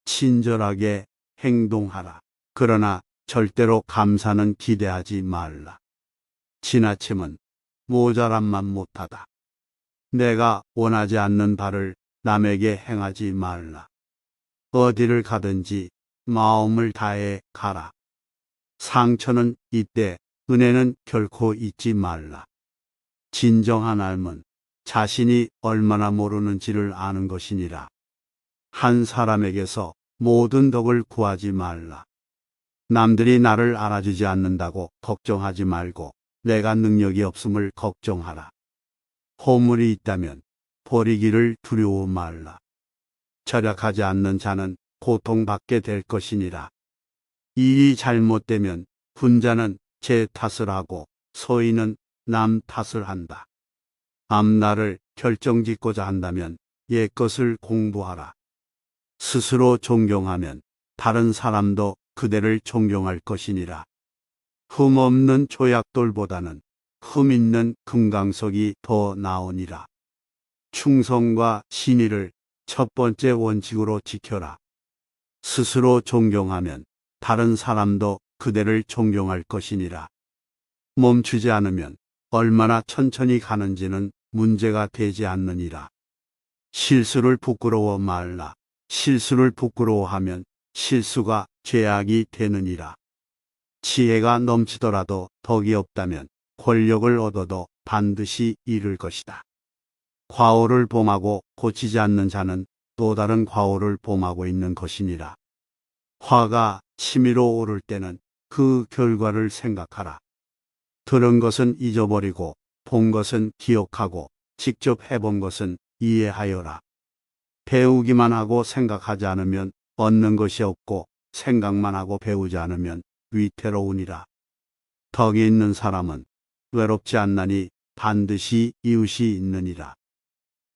친절하게 행동하라. 그러나 절대로 감사는 기대하지 말라. 지나침은 모자람만 못하다. 내가 원하지 않는 바를 남에게 행하지 말라. 어디를 가든지 마음을 다해 가라. 상처는 있되 은혜는 결코 잊지 말라. 진정한 삶은 자신이 얼마나 모르는지를 아는 것이니라. 한 사람에게서 모든 덕을 구하지 말라. 남들이 나를 알아주지 않는다고 걱정하지 말고 내가 능력이 없음을 걱정하라. 허물이 있다면 버리기를 두려워 말라. 절약하지 않는 자는 고통받게 될 것이니라. 일이 잘못되면 분자는 제 탓을 하고 서인은 남 탓을 한다. 앞날을 결정짓고자 한다면 옛것을 공부하라. 스스로 존경하면 다른 사람도 그대를 존경할 것이니라. 흠 없는 조약돌보다는 흠 있는 금강석이 더 나으니라. 충성과 신의를 첫 번째 원칙으로 지켜라. 스스로 존경하면 다른 사람도 그대를 존경할 것이니라. 멈추지 않으면 얼마나 천천히 가는지는 문제가 되지 않느니라. 실수를 부끄러워 말라. 실수를 부끄러워하면 실수가 죄악이 되느니라. 지혜가 넘치더라도 덕이 없다면 권력을 얻어도 반드시 잃을 것이다. 과오를 범하고 고치지 않는 자는 또 다른 과오를 범하고 있는 것이니라. 화가 치밀어 오를 때는 그 결과를 생각하라. 들은 것은 잊어버리고 본 것은 기억하고 직접 해본 것은 이해하여라. 배우기만 하고 생각하지 않으면 얻는 것이 없고 생각만 하고 배우지 않으면 위태로우니라. 덕이 있는 사람은 외롭지 않나니 반드시 이웃이 있느니라.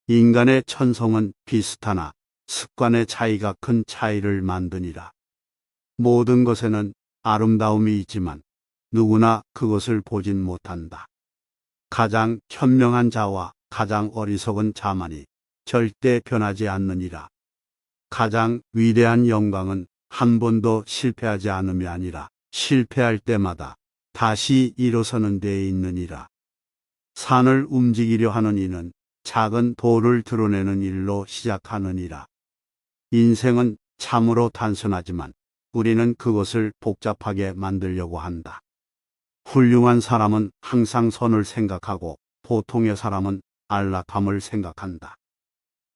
인간의 천성은 비슷하나 습관의 차이가 큰 차이를 만드니라. 모든 것에는 아름다움이 있지만 누구나 그것을 보진 못한다. 가장 현명한 자와 가장 어리석은 자만이 절대 변하지 않느니라. 가장 위대한 영광은 한 번도 실패하지 않음이 아니라 실패할 때마다 다시 일어서는 데에 있느니라. 산을 움직이려 하는 이는 작은 돌을 드러내는 일로 시작하느니라. 인생은 참으로 단순하지만 우리는 그것을 복잡하게 만들려고 한다. 훌륭한 사람은 항상 선을 생각하고 보통의 사람은 안락함을 생각한다.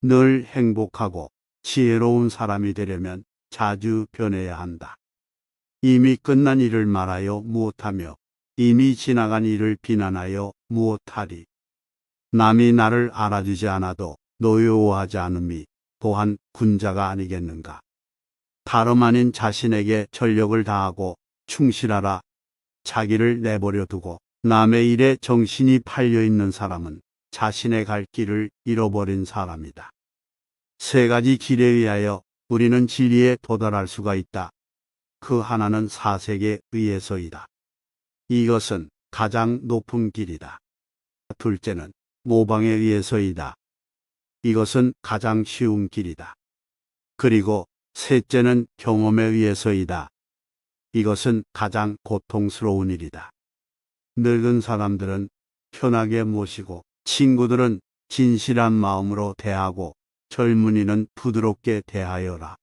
늘 행복하고 지혜로운 사람이 되려면 자주 변해야 한다. 이미 끝난 일을 말하여 무엇하며 이미 지나간 일을 비난하여 무엇하리. 남이 나를 알아주지 않아도 노여워하지 않음이 또한 군자가 아니겠는가. 다름 아닌 자신에게 전력을 다하고 충실하라. 자기를 내버려 두고 남의 일에 정신이 팔려 있는 사람은 자신의 갈 길을 잃어버린 사람이다. 세 가지 길에 의하여 우리는 진리에 도달할 수가 있다. 그 하나는 사색에 의해서이다. 이것은 가장 높은 길이다. 둘째는 모방에 의해서이다. 이것은 가장 쉬운 길이다. 그리고 셋째는 경험에 의해서이다. 이것은 가장 고통스러운 일이다. 늙은 사람들은 편하게 모시고 친구들은 진실한 마음으로 대하고 젊은이는 부드럽게 대하여라.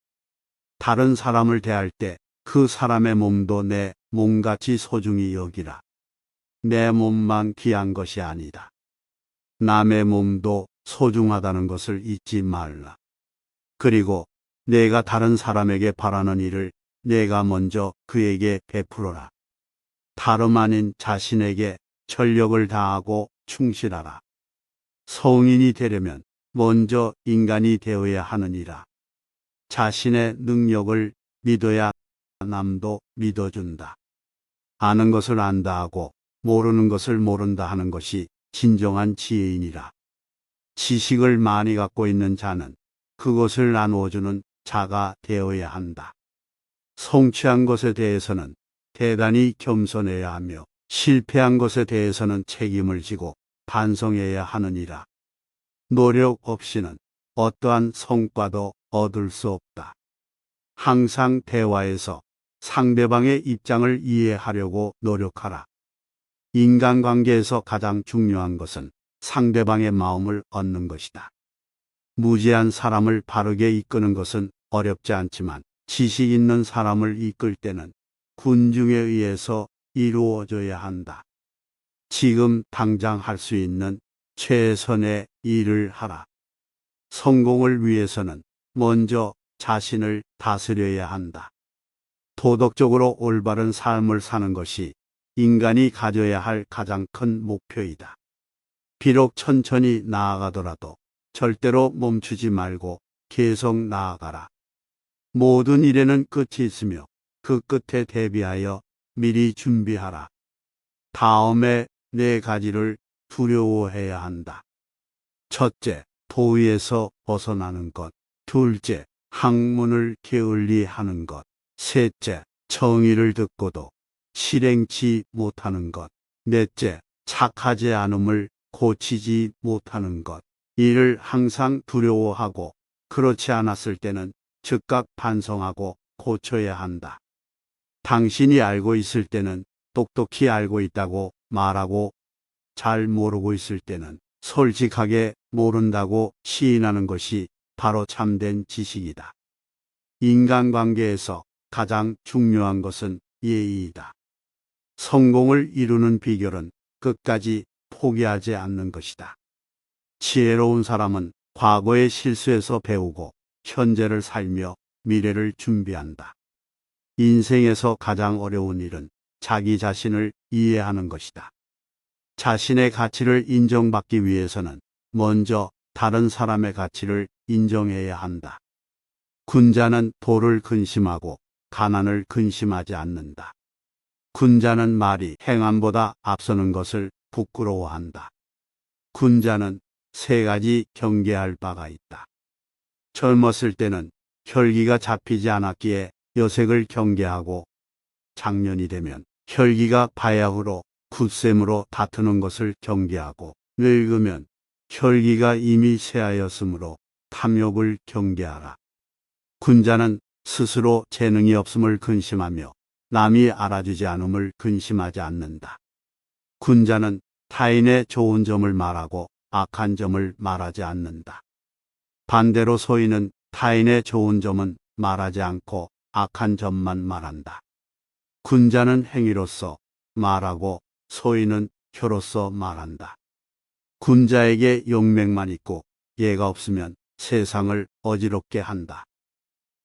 다른 사람을 대할 때 그 사람의 몸도 내 몸같이 소중히 여기라. 내 몸만 귀한 것이 아니다. 남의 몸도 소중하다는 것을 잊지 말라. 그리고 내가 다른 사람에게 바라는 일을 내가 먼저 그에게 베풀어라. 다름 아닌 자신에게 전력을 다하고 충실하라. 성인이 되려면 먼저 인간이 되어야 하느니라. 자신의 능력을 믿어야 남도 믿어준다. 아는 것을 안다 하고 모르는 것을 모른다 하는 것이 진정한 지혜이니라. 지식을 많이 갖고 있는 자는 그것을 나누어주는 자가 되어야 한다. 성취한 것에 대해서는 대단히 겸손해야 하며 실패한 것에 대해서는 책임을 지고 반성해야 하느니라. 노력 없이는 어떠한 성과도 얻을 수 없다. 항상 대화에서 상대방의 입장을 이해하려고 노력하라. 인간관계에서 가장 중요한 것은 상대방의 마음을 얻는 것이다. 무지한 사람을 바르게 이끄는 것은 어렵지 않지만 지식 있는 사람을 이끌 때는 군중에 의해서 이루어져야 한다. 지금 당장 할 수 있는 최선의 일을 하라. 성공을 위해서는 먼저 자신을 다스려야 한다. 도덕적으로 올바른 삶을 사는 것이 인간이 가져야 할 가장 큰 목표이다. 비록 천천히 나아가더라도 절대로 멈추지 말고 계속 나아가라. 모든 일에는 끝이 있으며 그 끝에 대비하여 미리 준비하라. 다음에 네 가지를 두려워해야 한다. 첫째, 도의에서 벗어나는 것. 둘째, 학문을 게을리 하는 것. 셋째, 정의를 듣고도 실행치 못하는 것. 넷째, 착하지 않음을 고치지 못하는 것. 이를 항상 두려워하고 그렇지 않았을 때는 즉각 반성하고 고쳐야 한다. 당신이 알고 있을 때는 똑똑히 알고 있다고 말하고 잘 모르고 있을 때는 솔직하게 모른다고 시인하는 것이 바로 참된 지식이다. 인간관계에서 가장 중요한 것은 예의이다. 성공을 이루는 비결은 끝까지 포기하지 않는 것이다. 지혜로운 사람은 과거의 실수에서 배우고 현재를 살며 미래를 준비한다. 인생에서 가장 어려운 일은 자기 자신을 이해하는 것이다. 자신의 가치를 인정받기 위해서는 먼저 다른 사람의 가치를 인정해야 한다. 군자는 도를 근심하고 가난을 근심하지 않는다. 군자는 말이 행함보다 앞서는 것을 부끄러워한다. 군자는 세 가지 경계할 바가 있다. 젊었을 때는 혈기가 잡히지 않았기에 여색을 경계하고 장년이 되면 혈기가 바야흐로 굳셈으로 다투는 것을 경계하고 늙으면 혈기가 이미 쇠하였으므로 탐욕을 경계하라. 군자는 스스로 재능이 없음을 근심하며 남이 알아주지 않음을 근심하지 않는다. 군자는 타인의 좋은 점을 말하고 악한 점을 말하지 않는다. 반대로 소인은 타인의 좋은 점은 말하지 않고 악한 점만 말한다. 군자는 행위로서 말하고 소인은 혀로서 말한다. 군자에게 용맹만 있고 예가 없으면 세상을 어지럽게 한다.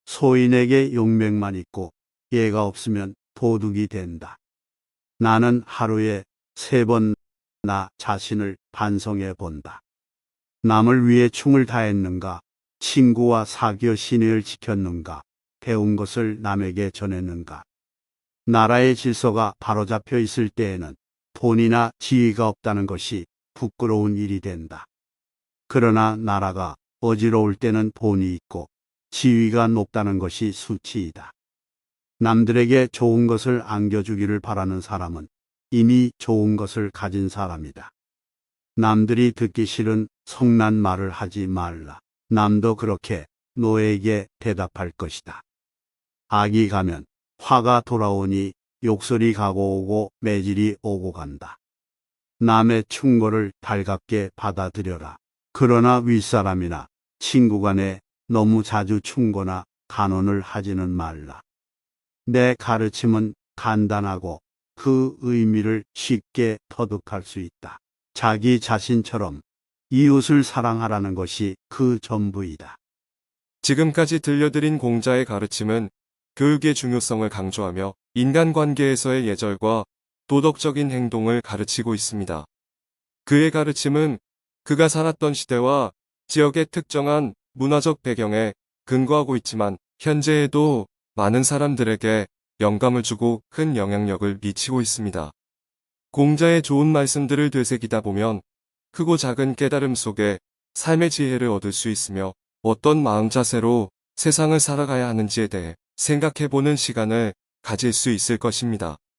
소인에게 용맹만 있고 예가 없으면 도둑이 된다. 나는 하루에 3번 나 자신을 반성해 본다. 남을 위해 충을 다했는가? 친구와 사귀어 신의를 지켰는가? 배운 것을 남에게 전했는가? 나라의 질서가 바로잡혀 있을 때에는 돈이나 지위가 없다는 것이 부끄러운 일이 된다. 그러나 나라가 어지러울 때는 돈이 있고 지위가 높다는 것이 수치이다. 남들에게 좋은 것을 안겨주기를 바라는 사람은 이미 좋은 것을 가진 사람이다. 남들이 듣기 싫은 성난 말을 하지 말라. 남도 그렇게 너에게 대답할 것이다. 악이 가면 화가 돌아오니 욕설이 가고 오고 매질이 오고 간다. 남의 충고를 달갑게 받아들여라. 그러나 윗사람이나 친구 간에 너무 자주 충고나 간언을 하지는 말라. 내 가르침은 간단하고 그 의미를 쉽게 터득할 수 있다. 자기 자신처럼 이웃을 사랑하라는 것이 그 전부이다. 지금까지 들려드린 공자의 가르침은 교육의 중요성을 강조하며 인간관계에서의 예절과 도덕적인 행동을 가르치고 있습니다. 그의 가르침은 그가 살았던 시대와 지역의 특정한 문화적 배경에 근거하고 있지만 현재에도 많은 사람들에게 영감을 주고 큰 영향력을 미치고 있습니다. 공자의 좋은 말씀들을 되새기다 보면 크고 작은 깨달음 속에 삶의 지혜를 얻을 수 있으며 어떤 마음 자세로 세상을 살아가야 하는지에 대해 생각해보는 시간을 가질 수 있을 것입니다.